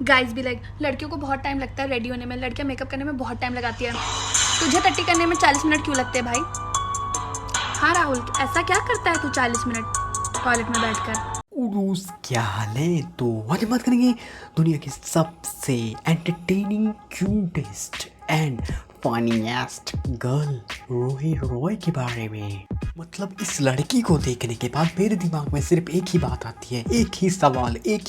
Guys भी like लड़कियों को बहुत टाइम लगता है रेडी होने में, लड़कियां मेकअप करने में बहुत टाइम लगाती है। तुझे टट्टी करने में 40 मिनट क्यों लगते हैं भाई? हाँ राहुल, ऐसा क्या करता है तू 40 मिनट टॉयलेट में बैठकर? उरूस क्या हाल है। तो आज हम बात करेंगे दुनिया की सबसे entertaining, cutest and funniest girl रोही रॉय के बारे में। मतलब इस लड़की को देखने के बाद मेरे दिमाग में सिर्फ एक ही बात आती है, एक ही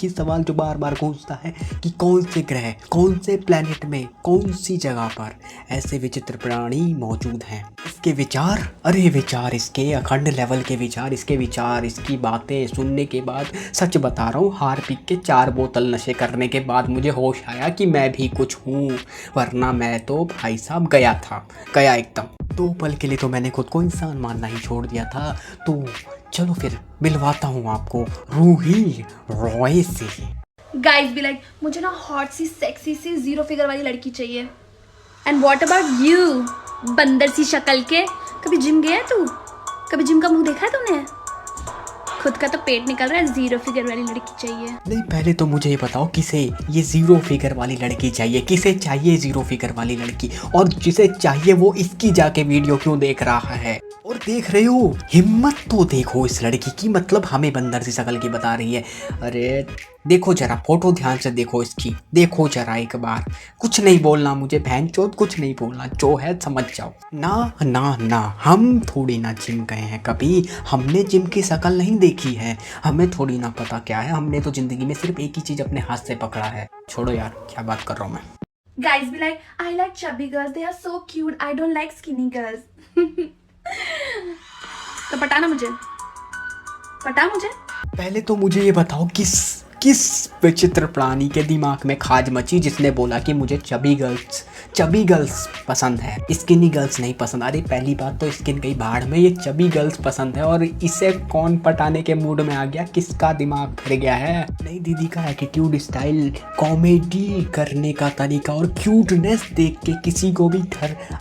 सवाल जो बार बार गूंजता है कि कौन से ग्रह, कौन से प्लेनेट में, कौन सी जगह पर ऐसे विचित्र प्राणी मौजूद हैं। इसके विचार, अरे विचार, इसके अखंड लेवल के विचार, इसके विचार, इसकी बातें सुनने के बाद सच बता रहा हूँ, हार पी के 4 बोतल नशे करने के बाद मुझे होश आया कि मैं भी कुछ हूँ, वरना मैं तो भाई साहब गया एकदम। 2 पल के लिए तो मैंने खुद को इंसान मानना ही छोड़ दिया था। तो चलो फिर मिलवाता हूँ आपको रूही रॉय से। गाइस भी लाइक मुझे ना हॉट सी सेक्सी सी 0 फिगर वाली लड़की चाहिए। एंड व्हाट अबाउट यू, बंदर सी शक्ल के? कभी जिम गया है तू? कभी जिम का मुंह देखा है तूने? खुद का तो पेट निकल रहा है, 0 फिगर वाली लड़की चाहिए। नहीं, पहले तो मुझे ये बताओ किसे ये 0 फिगर वाली लड़की चाहिए, किसे चाहिए 0 फिगर वाली लड़की? और जिसे चाहिए वो इसकी जाके वीडियो क्यों देख रहा है? और देख रहे हो, हिम्मत तो देखो इस लड़की की, मतलब हमें बंदर सी शक्ल की बता रही है। अरे देखो जरा, फोटो ध्यान से देखो इसकी, देखो जरा एक बार। कुछ नहीं बोलना मुझे, बहनचोद कुछ नहीं बोलना, जो है समझ जाओ। ना ना ना, हम थोड़ी ना जिम गए हैं कभी, हमने जिम की शक्ल नहीं देखी है, हमें थोड़ी ना पता क्या है। हमने तो जिंदगी में सिर्फ एक ही चीज अपने हाथ से पकड़ा है। छोड़ो यार, क्या बात कर रहा हूँ मैं। Guys be like, I like chubby girls, they are so cute, I don't like skinny girls. तो पटाना मुझे, पटा मुझे। पहले तो मुझे ये बताओ किस किस विचित्र प्राणी के दिमाग में खाज मची जिसने बोला कि मुझे चबी गर्ल्स पसंद है, स्किनी गर्ल्स नहीं पसंद। अरे पहली बात तो स्किन गई भाड़ में, ये चबी गर्ल्स पसंद है। और इसे कौन पटाने के मूड में आ गया, किसका दिमाग फिर गया है? नई दीदी का एटीट्यूड, स्टाइल, कॉमेडी करने का तरीका और क्यूटनेस देख के किसी को भी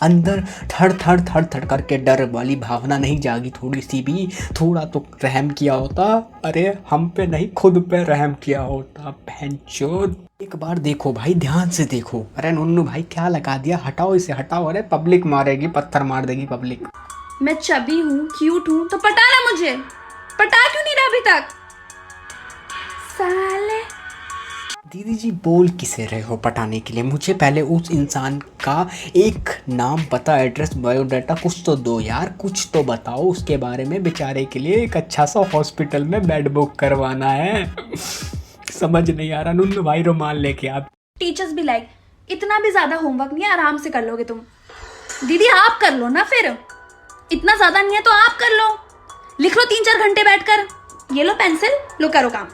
अंदर थड़ करके डर वाली भावना नहीं जागी? थोड़ी सी भी, थोड़ा तो रहम किया होता। अरे हम पे नहीं, खुद पे रहम किया होता। बहनचोद एक बार देखो भाई, ध्यान से देखो। अरे नुन्नू भाई क्या लगा दिया, हटाओ इसे हटाओ। अरे पब्लिक मारेगी, पत्थर मार देगी पब्लिक। मैं चबी हूँ, क्यूट हूँ, तो पटाना मुझे। पटा क्यों नहीं रहा अभी तक साले? दीदी जी बोल किसे रहे हो पटाने के लिए? मुझे पहले उस इंसान का एक नाम, पता, एड्रेस, बायोडाटा कुछ तो दो यार, कुछ तो बताओ उसके बारे में। बेचारे के लिए एक अच्छा सा हॉस्पिटल में बेड बुक करवाना है। समझ नहीं आ रहा। नुन्नू भाई रुमाल लेके आप। टीचर्स भी लाइक, इतना भी ज्यादा होमवर्क नहीं है, आराम से कर लोगे तुम। दीदी आप कर लो ना फिर, इतना ज्यादा नहीं है तो आप कर लो, लिख लो 3-4 घंटे बैठकर। ये लो पेंसिल, लो करो काम।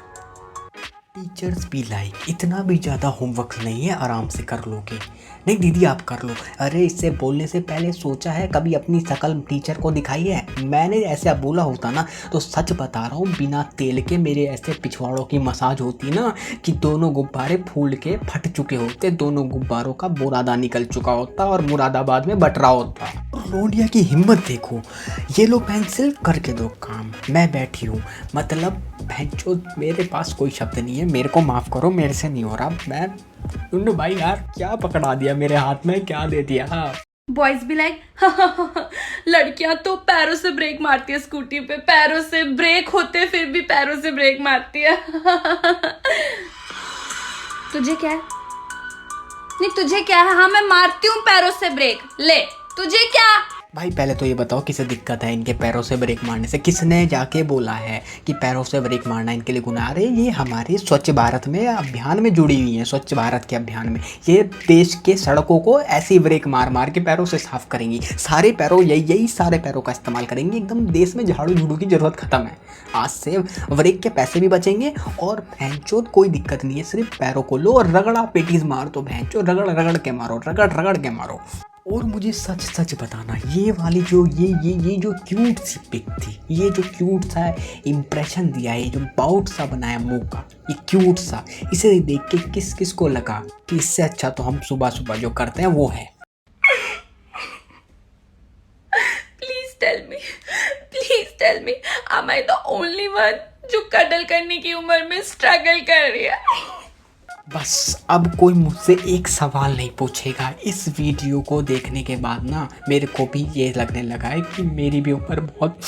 टीचर्स भी लाइक, इतना भी ज़्यादा होमवर्क नहीं है, आराम से कर लोगे। नहीं दीदी आप कर लो। अरे इससे बोलने से पहले सोचा है कभी अपनी शक्ल टीचर को दिखाई है? मैंने ऐसा बोला होता ना तो सच बता रहा हूँ, बिना तेल के मेरे ऐसे पिछवाड़ों की मसाज होती ना कि दोनों गुब्बारे फूल के फट चुके होते, दोनों गुब्बारों का बुरादा निकल चुका होता और मुरादाबाद में बट रहा होता। रोनिया की हिम्मत देखो, ये लो पेंसिल, करके दो काम, मैं बैठी हूँ। मतलब बहनचोद मेरे पास कोई शब्द नहीं है, मेरे को माफ़ करो, मेरे से नहीं हो रहा। मैं टुन्नू भाई यार, क्या पकड़ा दिया मेरे हाथ में, क्या दे दिया? बॉयज भी लाइक, लड़कियां तो पैरों से ब्रेक मारती है स्कूटी पे, पैरों से ब्रेक होते फिर भी पैरों से ब्रेक मारती है। तुझे क्या है? नहीं तुझे क्या है? हाँ मैं मारती हूँ पैरों से ब्रेक, ले तुझे क्या? भाई पहले तो ये बताओ किसे दिक्कत है इनके पैरों से ब्रेक मारने से? किसने जाके बोला है कि पैरों से ब्रेक मारना इनके लिए गुनाह? अरे ये हमारे स्वच्छ भारत में अभियान में जुड़ी हुई हैं, स्वच्छ भारत के अभियान में। ये देश के सड़कों को ऐसी ब्रेक मार मार के पैरों से साफ करेंगी, सारे पैरों, यही सारे पैरों का इस्तेमाल करेंगी। एकदम देश में झाड़ू झूड़ू की जरूरत खत्म है। आज से ब्रेक के पैसे भी बचेंगे और भैंचोद कोई दिक्कत नहीं है, सिर्फ पैरों को लो और रगड़ा पेटीज मार दो। भैंचोद रगड़ के मारो, रगड़ के मारो। और मुझे सच बताना, ये वाली जो ये जो क्यूट सी पिक थी, ये जो क्यूट सा इम्प्रेशन दिया है, ये जो बाउट सा बनाया मुंह का, ये क्यूट सा, इसे देख के किस को लगा कि इससे अच्छा तो हम सुबह सुबह जो करते हैं वो है। Please tell me, am I the only one जो कडल करने की उम्र में स्ट्रगल कर रही है? बस अब कोई मुझसे एक सवाल नहीं पूछेगा। इस वीडियो को देखने के बाद ना मेरे को भी ये लगने लगा है कि मेरी भी उम्र बहुत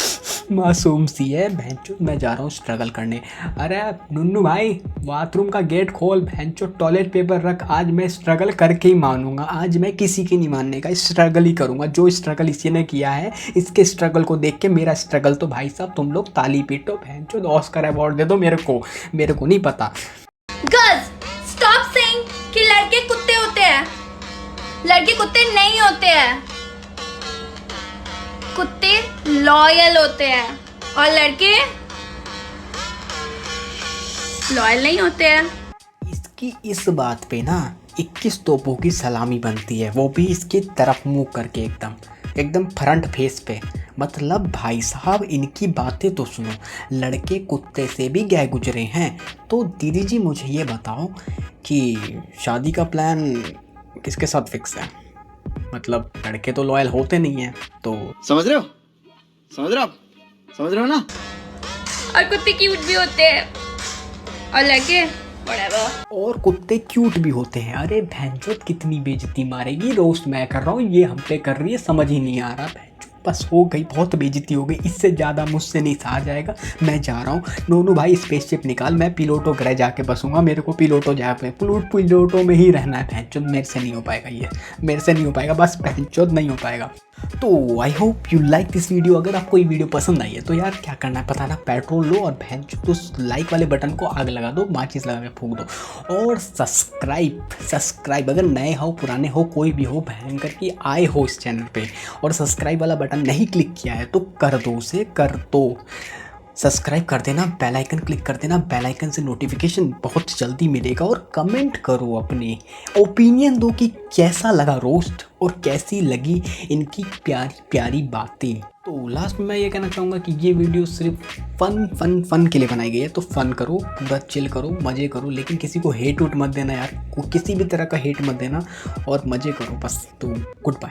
मासूम सी है। भैंचो मैं जा रहा हूँ स्ट्रगल करने। अरे नुन्नू भाई बाथरूम का गेट खोल, भैंचो टॉयलेट पेपर रख। आज मैं स्ट्रगल करके ही मानूंगा। आज मैं किसी की नहीं मानने का, स्ट्रगल ही करूँगा। जो स्ट्रगल इसी ने किया है, इसके स्ट्रगल को देख के मेरा स्ट्रगल तो भाई साहब तुम लोग ताली पीटो। भैंचो ऑस्कर अवार्ड दे दो मेरे को नहीं पता। गर्ल्स स्टॉप सेइंग कि लड़के कुत्ते होते हैं। लड़के कुत्ते नहीं होते हैं। कुत्ते लॉयल होते हैं और लड़के लॉयल नहीं होते हैं। इसकी इस बात पे ना 21 तोपों की सलामी बनती है, वो भी इसकी तरफ मुंह करके एकदम फ्रंट फेस पे। मतलब भाई साहब इनकी बातें तो सुनो, लड़के कुत्ते से भी गए गुजरे हैं। तो दीदी जी मुझे ये बताओ कि शादी का प्लान किसके साथ फिक्स है? मतलब लड़के तो लॉयल होते नहीं हैं, तो समझ रहे हो ना? और कुत्ते क्यूट भी होते हैं और लड़के whatever। और कुत्ते क्यूट भी होते हैं। अरे भैंचोद कितनी बेइज्जती मारेगी। रोस्ट मैं कर रहा हूँ, ये हम पे कर रही है, समझ ही नहीं आ रहा। भैंचोद बस हो गई, बहुत बेइज्जती हो गई। इससे ज़्यादा मुझसे नहीं सहा जाएगा। मैं जा रहा हूँ। नोनू भाई स्पेसशिप निकाल, मैं पिलोटो ग्रह जाके बसूंगा। मेरे को पिलोटो पिलोटो में ही रहना है। भैंचोद मेरे से नहीं हो पाएगा, ये मेरे से नहीं हो पाएगा, बस भैंचोद नहीं हो पाएगा। तो I hope you like this video. अगर आपको ये वीडियो पसंद आई है तो यार क्या करना है पता ना, पेट्रोल लो और भैंचोद उस लाइक वाले बटन को आग लगा दो, माचिस लगा के फूंक दो। और सब्सक्राइब अगर नए हो पुराने हो कोई भी हो, भयंकर की आए हो इस चैनल पे और सब्सक्राइब वाला बटन नहीं क्लिक किया है तो कर दो, उसे कर दो। सब्सक्राइब कर देना, बेल आइकन क्लिक कर देना। बेल आइकन से नोटिफिकेशन बहुत जल्दी मिलेगा। और कमेंट करो, अपने ओपिनियन दो कि कैसा लगा रोस्ट और कैसी लगी इनकी प्यारी प्यारी बातें। तो लास्ट में मैं ये कहना चाहूँगा कि ये वीडियो सिर्फ फन के लिए बनाई गई है। तो फन करो, पूरा चिल करो, मज़े करो, लेकिन किसी को हेट उट मत देना यार, किसी भी तरह का हेट मत देना और मज़े करो बस। तो गुड बाय।